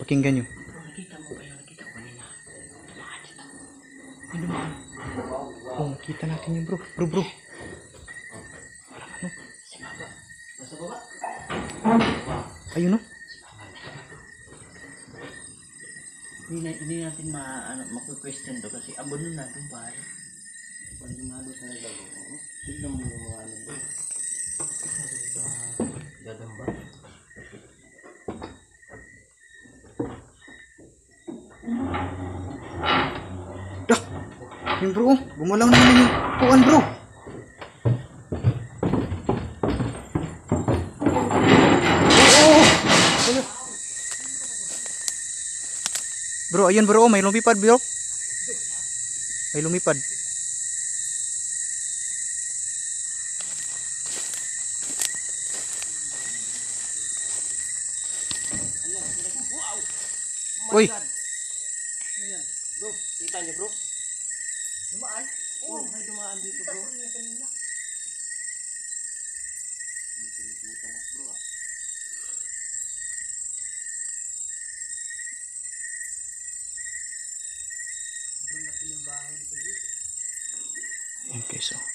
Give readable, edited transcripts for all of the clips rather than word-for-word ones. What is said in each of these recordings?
pakinggan nyo. Bro, nakita mo ba yung nakita ko kanina? Dumaan dito. May dumaan. Oh, nakita natin yun bro. Bro. Parang ano? Sa baba. Nasa baba? Ayun no? Hindi natin maku-question to kasi abono na itong bahay. Abandonado sa naglago. Tignan mo yung mga ano ba? Gagamba. Yung bro, gumalaw naman yung puan bro. Bro, ayun bro, may lumipad bro. May lumipad. Oh my Uy. God. Ano yan? Bro, kita niyo bro? Dumaan? Oo, may dumaan dito bro. May pinibutan na bro ah. Sobrang laki ng bahay nito bro. Ayan guys oh.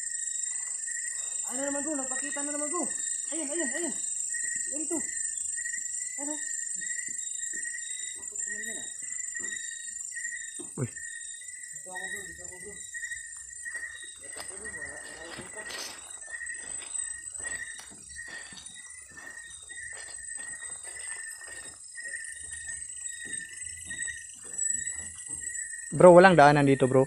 Ano naman bro, nagpakita na naman bro. Ayun. Ganito. Ano? Bakit naman yan ah? Uy. Dito ako bro. Bro, walang daanan dito bro.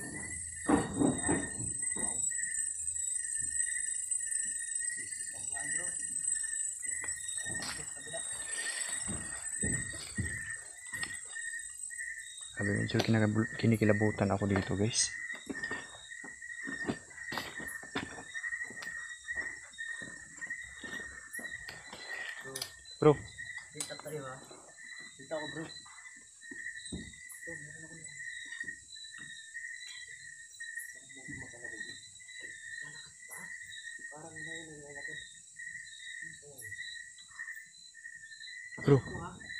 Sabi medyo kinikilabutan ako dito guys. Bro. Dito tayo ha. Dito ako bro.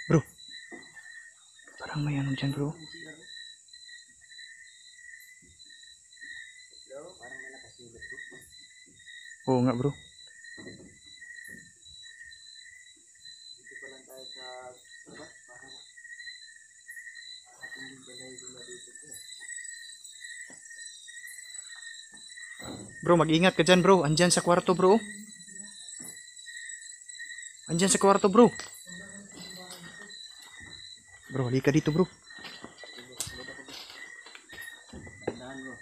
Bro. Parang may ano dyan bro. Parang may nakasilip bro. Oo nga bro. Dito pa lang tayo sa labas. Parang ating balay na dito bro. Bro, mag-ingat ka dyan bro. Andyan sa kwarto bro. Andyan sa kwarto bro. Bro, halika dito bro. Tandaan bro.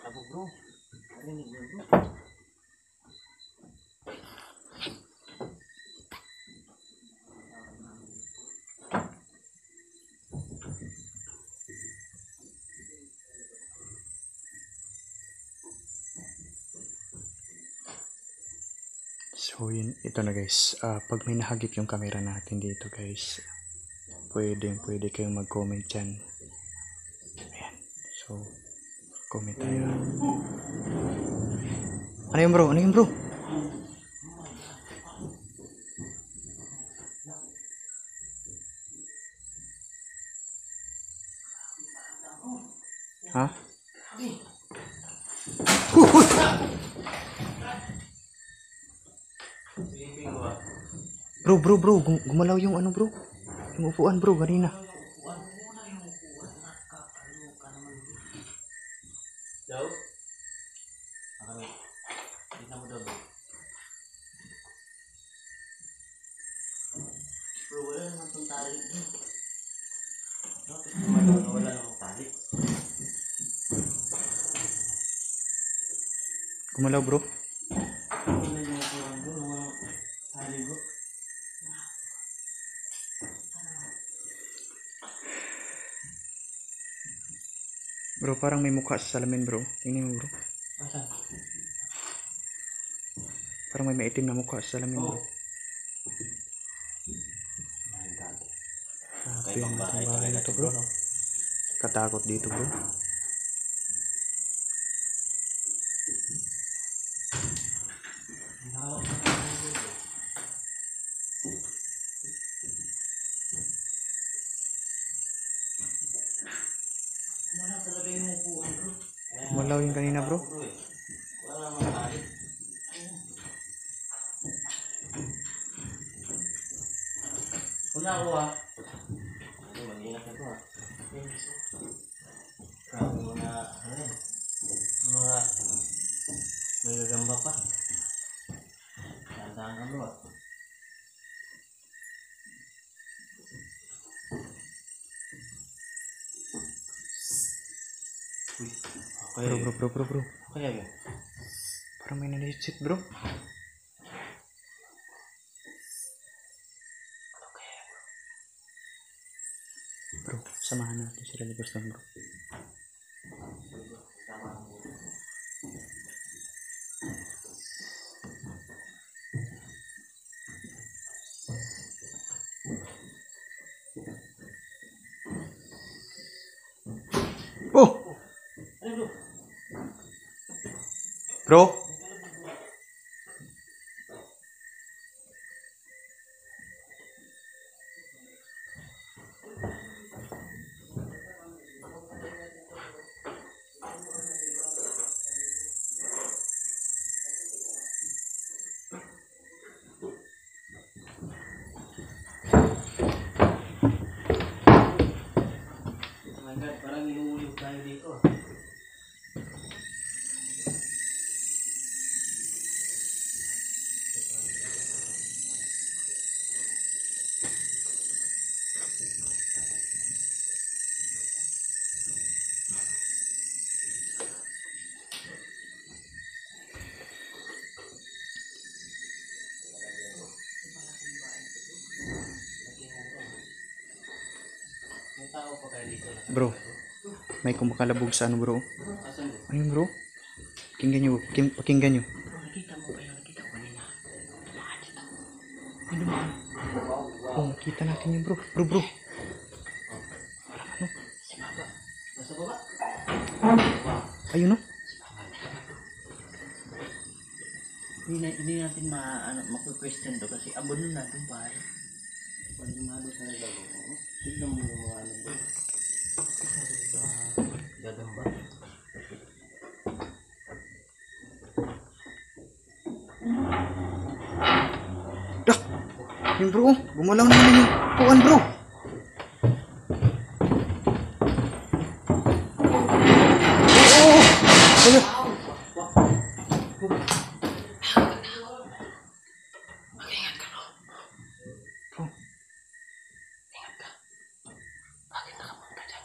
Ako bro. Narinig mo bro. So yun, ito na guys. Pag may nahagip yung camera natin dito guys, pwede kayong mag-comment dyan. Ayan. So, comment tayo. Ano yun bro? Ha? Bro, gumalaw yung ano bro? Yung upuan bro, kanina. Daw? Makamit. Tingnan mo daw bro. Bro, wala naman itong talik bro. Wala namang talik. Gumalaw bro. Wala yung upuan bro. Walang talik bro. Bro, parang may mukha sa salamin bro. Tingnan mo bro. Asan? Parang may maitim na mukha sa salamin bro. My God. Grabe yung bahay na to bro. Katakot dito bro. upuan bro. Malaw yung kanina bro. Wala makalit. Wala ako ah. Hindi, mag-ingat na ito ah. Grabe mga, ano yan, mga may gagamba pa. Tandaan ka bro ah. Uy, okay. Bro. Kaya yun. Parang may nalisit bro. Bro, samahan natin sila ni Boston bro. Oh! Ano bro? Bro? Oh my God, parang inuulog tayo dito ah. May tao pa kayo dito na. Bro, may kumakalabog sa ano bro. Asan bro? Ayun bro. Pakinggan nyo, pakinggan nyo. Bro, nakita mo ba yung nakita ko kanina? Dumaan dito. May dumaan. Oh, kita natin yun bro. Bro. Parang ano? Sa baba. Nasa baba? Ayun no? Hindi natin maku-question to kasi abono natin pa eh. Abandonado talaga bro. Tignan mo yung mga ano bro. Gagamba. Yung bro, gumalaw naman yung puan bro. Mag-ingat ka bro. Bro, Ingat ka. Bakit nakapunta dyan?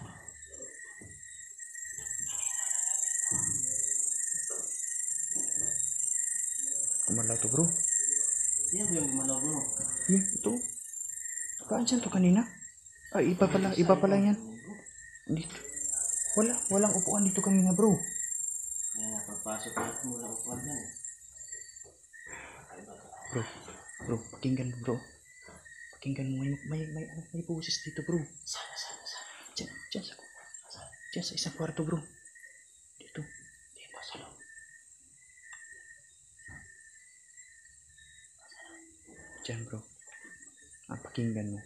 gumalaw to bro. Yan ba yung gumalaw bro? Yun, ito. Saan siya to kanina? Ay, iba pala yan. Dito. Walang upuan dito kanina bro. Kaya nga pagpasok natin wala upuan dyan eh. Bro, pakinggan mo bro. Pakinggan mo, may boses dito bro. Saan? Diyan sa isang kwarto bro. Dito. Dito sa loob. Diyan bro. Pakinggan mo.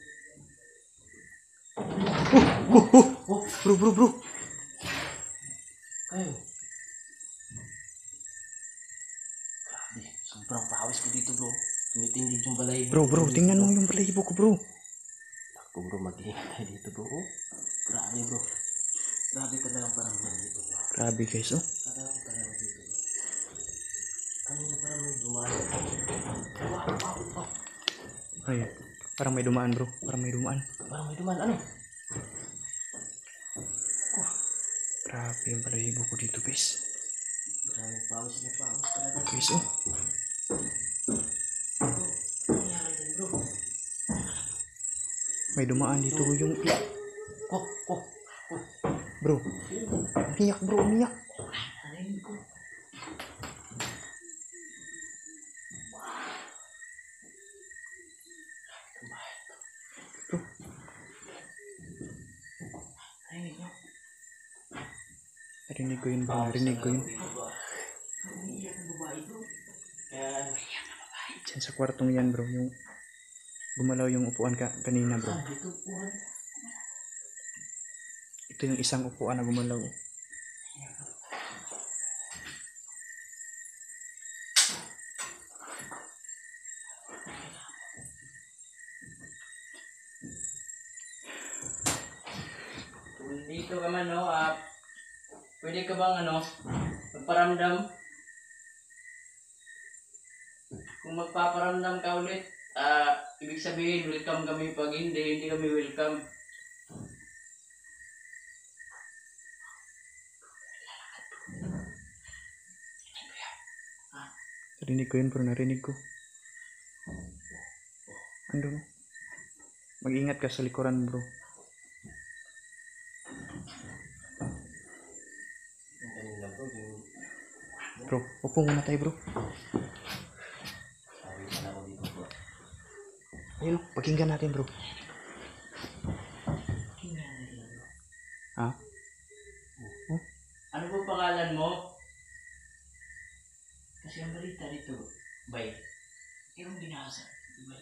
Bro. Kayo. Grabe, sobrang pawis ko dito bro. Tumitindig yung balay Bro, tingnan mo yung balahibo ko bro. Ako bro, mag-ingat tayo dito bro. Oh, grabe bro. Grabe talagang parang dito bro. Grabe guys oh. Grabe talaga dito bro. Kanina parang may dumaan. Wow. Ay, parang may dumaan bro. Parang may dumaan. Ano? Grabe yung balahibo ko dito guys. Grabe, pawis talaga. Guys oh. Ano nangyari dyan bro? May dumaan dito yung... Bro. Umiyak bro, umiyak. Narinig ko. Bro. Narinig nyo? Narinig ko yun bro, narinig ko yun. Umiiyak ang babae bro. Kaya umiiyak ang babae. Diyan sa kwartong yan bro, yung... Gumalaw yung upuan kanina bro. Saan dito upuan? Ito yung isang upuan na gumalaw. Kaya dito ka man, no, pwede ka bang, magparamdam? Kung magpaparamdam ka ulit, ibig sabihin, welcome kami. Pag hindi kami welcome. Narinig ko yun bro, narinig ko. Ando no? Mag-ingat ka sa likuran bro. Bro, upo muna tayo bro. Ayun, pakinggan natin bro. Ha? Ano po pangalan mo? Kasi ang balita dito, bay, yung binasa, bay.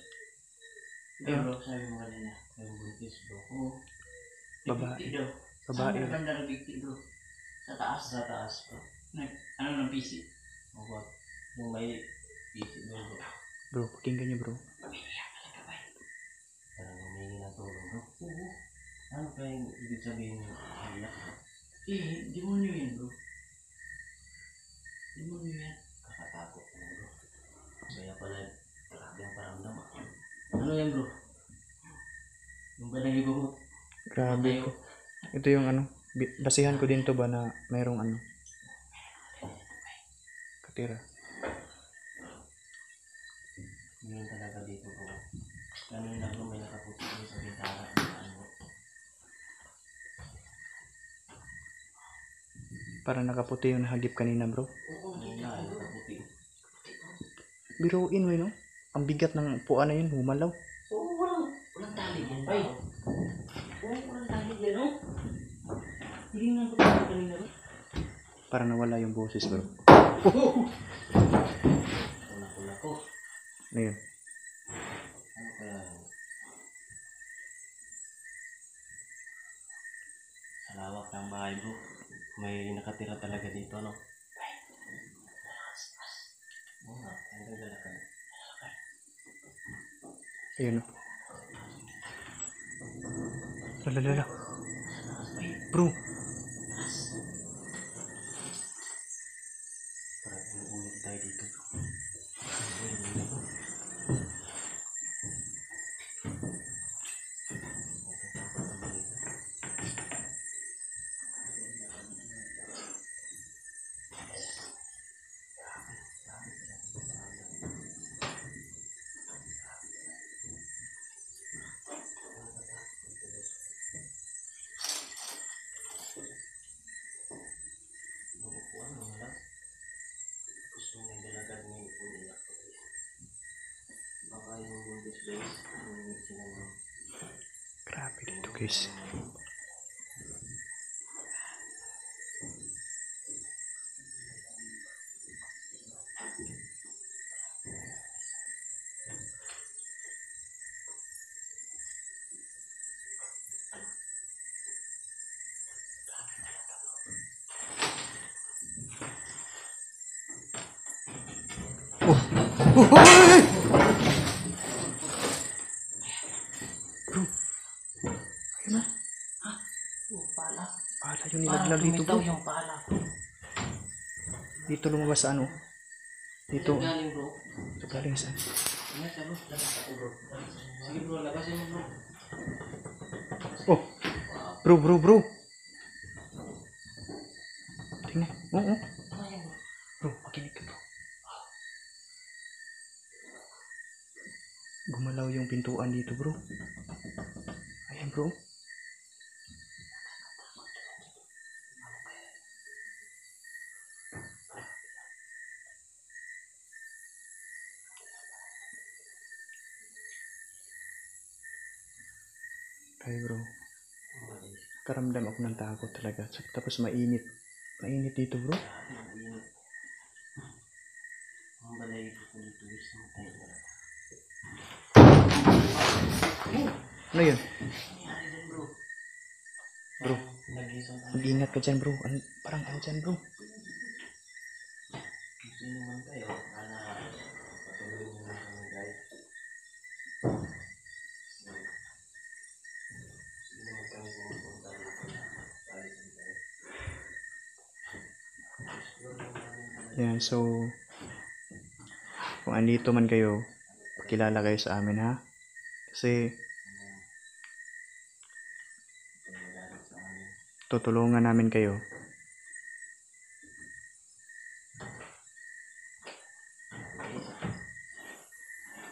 Bro, sabi mo kanina, yung buntis bro. Oo. Babae. Daw. Babae. Saan banda ng bigti bro? Sa taas? Sa taas bro. Ano ng PC? Oo. Yung may PC bro. Bro, pakinggan niyo bro. Pamilya talaga bay. Parang humingi ng tulong bro. Oo. Ano kaya yung ibig sabihin yung anak? Demonyo yan bro. Demonyo yan. Kakatakot mo bro. Kaya pala grabe ang paramdam. Ano yan bro? Yung ba nag-ibang Grabe ko. Ito yung basihan ko din to ba na mayroong katira. Yun talaga dito bro. Kanina bro may nakaputi ko sa bintana. Para nakaputi yung nahagip kanina bro. Oo, Kanina ay nakaputi. Biruin mo no? Ang bigat ng upuan na yun, humalaw. Oo, walang tali yan bay. Oo, walang tali yan oh. Hilingan ko tayo kanina bro. Para nawala yung boses bro. Kuna ko. Ano yun? Ano kaya yun? Sa lawak ng bahay bro. May nakatira talaga dito no? Oo nga, ang gagala ka. Ayun no. Lala. Bro. Parang inuulit tayo dito. Gusto mo nagdalagad ng umiyak ko guys. Baka yung buntis guys, umiyak sila ng Grabe dito guys. Pala. Pala yung nilaglag dito bro. Tumitaw yung pala bro. Dito lumabas sa ano. Dito. Galing bro. Ito galing sa. Ano sa bro? Labas ako bro. Sige bro, labasin mo bro. Oh. Bro. Tingnan. Oo. Ano yan bro? Bro, makinig ka bro. Gumalaw yung pintuan dito bro. Ayan bro. Ay bro. Karamdam ako ng takot talaga. Tapos mainit. Mainit dito bro. ang balay ko dito guys na tayo. Ano yun? Nangyari din bro. Bro, Nag-isang tayo. mag-ingat ka dyan bro. Parang ano dyan bro. Gusto naman tayo. Sana patuloy mo na kami guys. Hindi naman kami pumunta dito. Yan, so kung andito man kayo, pakilala kayo sa amin ha. Kasi tutulungan namin kayo.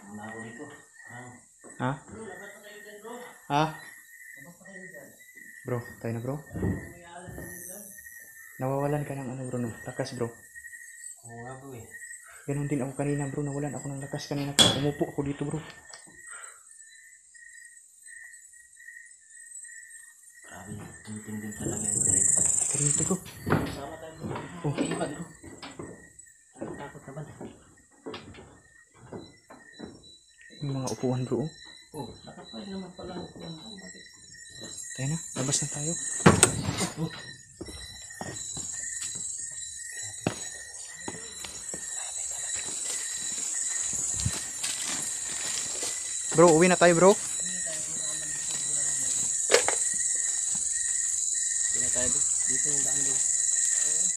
Muna ako dito. Ha? Ha? Bro, tayo na bro. Nawawalan ka ng ano bro, no? Lakas bro. Oo nga bro eh. Ganon din ako kanina bro, nawalan ako ng lakas kanina. Umupo ako dito bro. Grabe, tinitingin talaga yung mga ito. Kanito bro. Sama tayo bro. Oh. Okay ba bro? Takot naman. Yung mga upuan bro. Oh, nakapay naman pala ako yan. Bakit? Tayo na, labas na tayo. Bro, uwi na tayo bro.